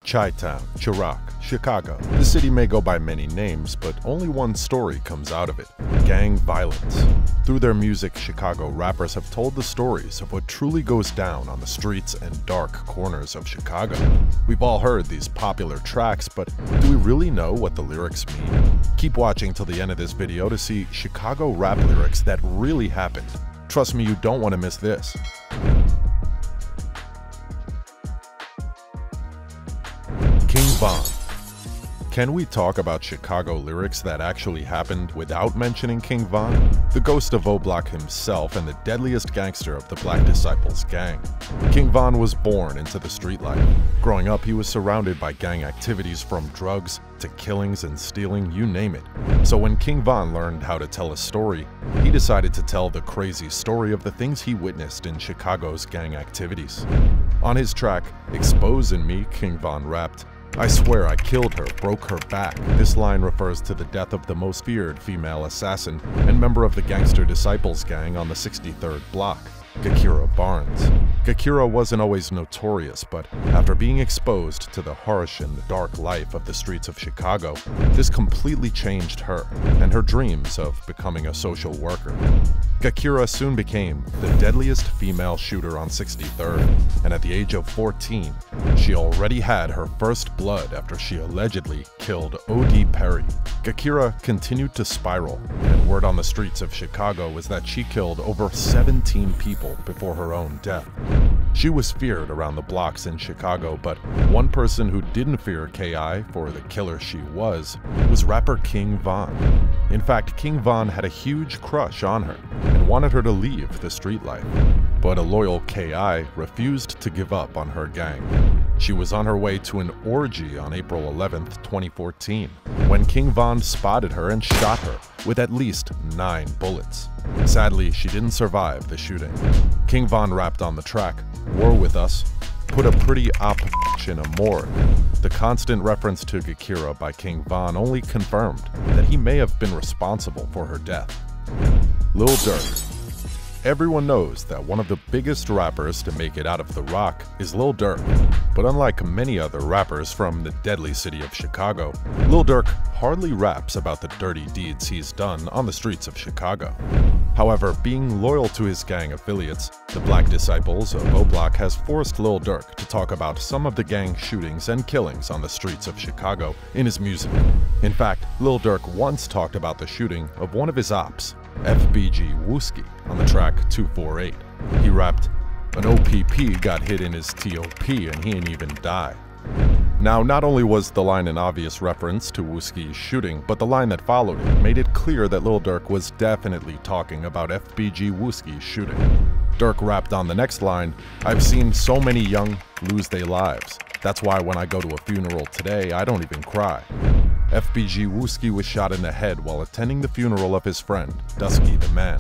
Chi-Town, Chiraq, Chicago. The city may go by many names, but only one story comes out of it: gang violence. Through their music, Chicago rappers have told the stories of what truly goes down on the streets and dark corners of Chicago. We've all heard these popular tracks, but do we really know what the lyrics mean? Keep watching till the end of this video to see Chicago rap lyrics that really happened. Trust me, you don't want to miss this. King Von. Can we talk about Chicago lyrics that actually happened without mentioning King Von? The ghost of O-Block himself and the deadliest gangster of the Black Disciples gang. King Von was born into the street life. Growing up, he was surrounded by gang activities from drugs to killings and stealing, you name it. So when King Von learned how to tell a story, he decided to tell the crazy story of the things he witnessed in Chicago's gang activities. On his track, Exposing Me, King Von rapped, "I swear I killed her, broke her back." This line refers to the death of the most feared female assassin and member of the Gangster Disciples gang on the 63rd block, Gakira Barnes. Gakira wasn't always notorious, but after being exposed to the harsh and dark life of the streets of Chicago, this completely changed her and her dreams of becoming a social worker. Gakira soon became the deadliest female shooter on 63rd, and at the age of 14, she already had her first blood after she allegedly killed O.D. Perry. Gakira continued to spiral, and word on the streets of Chicago was that she killed over 17 people before her own death. She was feared around the blocks in Chicago, but one person who didn't fear K.I. for the killer she was rapper King Von. In fact, King Von had a huge crush on her and wanted her to leave the street life. But a loyal K.I. refused to give up on her gang. She was on her way to an orgy on April 11th, 2014, when King Von spotted her and shot her with at least 9 bullets. Sadly, she didn't survive the shooting. King Von rapped on the track, "War with us, put a pretty op in a morgue." The constant reference to Gakira by King Von only confirmed that he may have been responsible for her death. Lil Durk. Everyone knows that one of the biggest rappers to make it out of the rock is Lil Durk. But unlike many other rappers from the deadly city of Chicago, Lil Durk hardly raps about the dirty deeds he's done on the streets of Chicago. However, being loyal to his gang affiliates, the Black Disciples of O-Block, has forced Lil Durk to talk about some of the gang shootings and killings on the streets of Chicago in his music. In fact, Lil Durk once talked about the shooting of one of his ops, FBG Wooski, on the track 248. He rapped, "An OPP got hit in his TOP and he ain't even die." Now, not only was the line an obvious reference to Wooski's shooting, but the line that followed it made it clear that Lil Durk was definitely talking about FBG Wooski's shooting. Durk rapped on the next line, "I've seen so many young lose their lives. That's why when I go to a funeral today, I don't even cry." FBG Wooski was shot in the head while attending the funeral of his friend, Dusky the Man.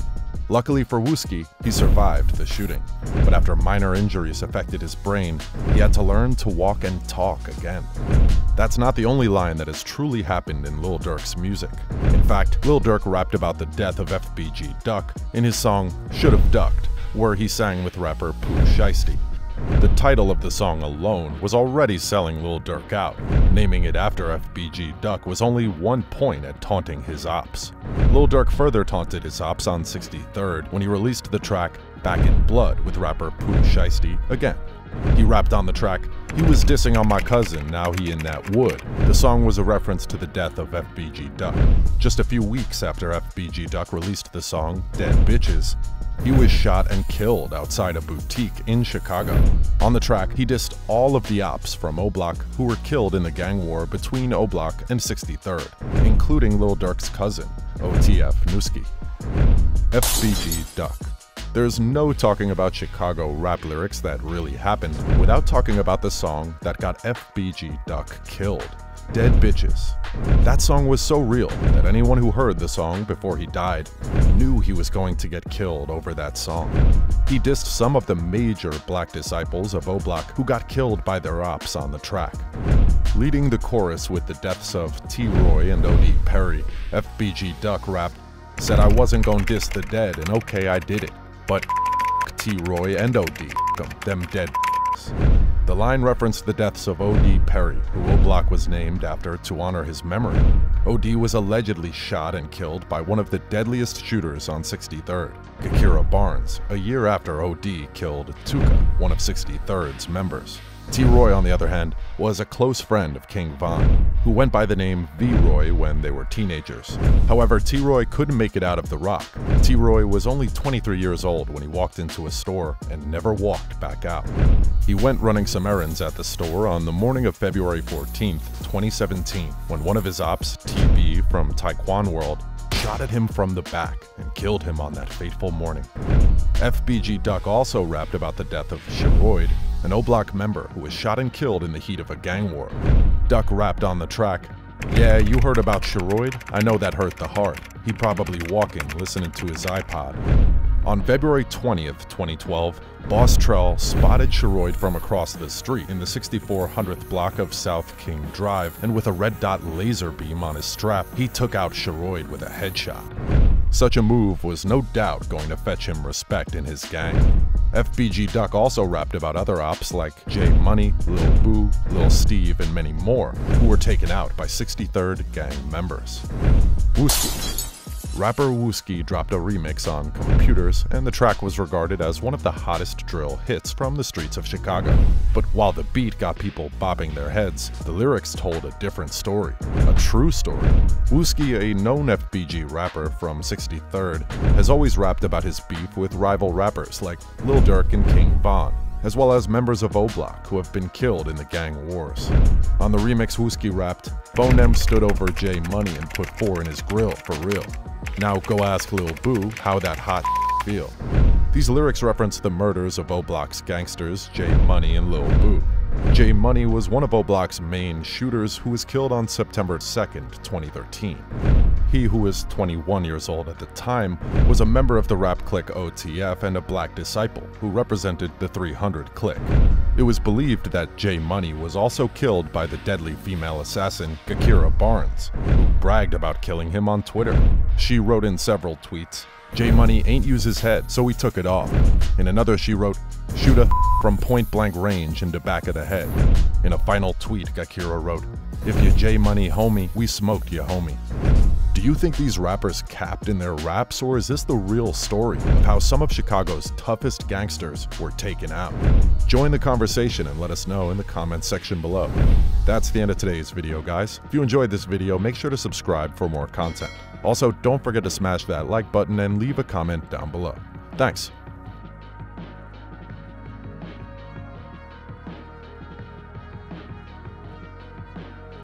Luckily for Wooski, he survived the shooting, but after minor injuries affected his brain, he had to learn to walk and talk again. That's not the only line that has truly happened in Lil Durk's music. In fact, Lil Durk rapped about the death of FBG Duck in his song Should've Ducked, where he sang with rapper Pooh Shiesty. The title of the song alone was already selling Lil Durk out. Naming it after FBG Duck was only one point at taunting his ops. Lil Durk further taunted his ops on 63rd when he released the track Back in Blood with rapper Pooh Shiesty again. He rapped on the track, "He was dissing on my cousin, now he in that wood." The song was a reference to the death of FBG Duck. Just a few weeks after FBG Duck released the song Dead Bitches, he was shot and killed outside a boutique in Chicago. On the track, he dissed all of the ops from O-Block who were killed in the gang war between O-Block and 63rd, including Lil Durk's cousin, OTF Newski. FBG Duck. There's no talking about Chicago rap lyrics that really happened without talking about the song that got FBG Duck killed, Dead Bitches. That song was so real that anyone who heard the song before he died knew he was going to get killed over that song. He dissed some of the major Black Disciples of O-Block who got killed by their ops on the track. Leading the chorus with the deaths of T-Roy and O.D. Perry, FBG Duck rapped, "Said I wasn't gon' diss the dead, and okay, I did it. But T-Roy and O.D. them dead The line referenced the deaths of O.D. Perry, who O Block was named after to honor his memory. O.D. was allegedly shot and killed by one of the deadliest shooters on 63rd, Gakira Barnes, a year after O.D. killed Tuka, one of 63rd's members. T-Roy, on the other hand, was a close friend of King Von, who went by the name V-Roy when they were teenagers. However, T-Roy couldn't make it out of the rock. T-Roy was only 23 years old when he walked into a store and never walked back out. He went running some errands at the store on the morning of February 14th, 2017, when one of his ops, TB from Taekwon World, shot at him from the back and killed him on that fateful morning. FBG Duck also rapped about the death of Shiroid, an O Block member who was shot and killed in the heat of a gang war. Duck rapped on the track, "Yeah, you heard about Shiroid? I know that hurt the heart. He probably walking, listening to his iPod." On February 20th, 2012, Boss Trell spotted Shiroid from across the street in the 6400th block of South King Drive, and with a red dot laser beam on his strap, he took out Shiroid with a headshot. Such a move was no doubt going to fetch him respect in his gang. FBG Duck also rapped about other ops like J Money, Lil Boo, Lil Steve, and many more, who were taken out by 63rd gang members. Wooski. Rapper Wooski dropped a remix on Computers, and the track was regarded as one of the hottest drill hits from the streets of Chicago. But while the beat got people bobbing their heads, the lyrics told a different story, a true story. Wooski, a known FBG rapper from 63rd, has always rapped about his beef with rival rappers like Lil Durk and King Von, as well as members of O Block who have been killed in the gang wars. On the remix, Wooski rapped, "Bonem stood over J Money and put 4 in his grill, for real. Now go ask Lil Boo how that hot feel." These lyrics reference the murders of O Block's gangsters, J Money and Lil Boo. J Money was one of O Block's main shooters who was killed on September 2nd, 2013. He, who was 21 years old at the time, was a member of the rap clique OTF and a black disciple who represented the 300 clique. It was believed that J Money was also killed by the deadly female assassin Gakira Barnes, who bragged about killing him on Twitter. She wrote in several tweets, "J Money ain't use his head, so we took it off." In another, she wrote, "Shoot a from point blank range in the back of the head." In a final tweet, Gakira wrote, "If you J Money homie, we smoked you homie." Do you think these rappers capped in their raps, or is this the real story of how some of Chicago's toughest gangsters were taken out? Join the conversation and let us know in the comments section below. That's the end of today's video, guys. If you enjoyed this video, make sure to subscribe for more content. Also, don't forget to smash that like button and leave a comment down below. Thanks.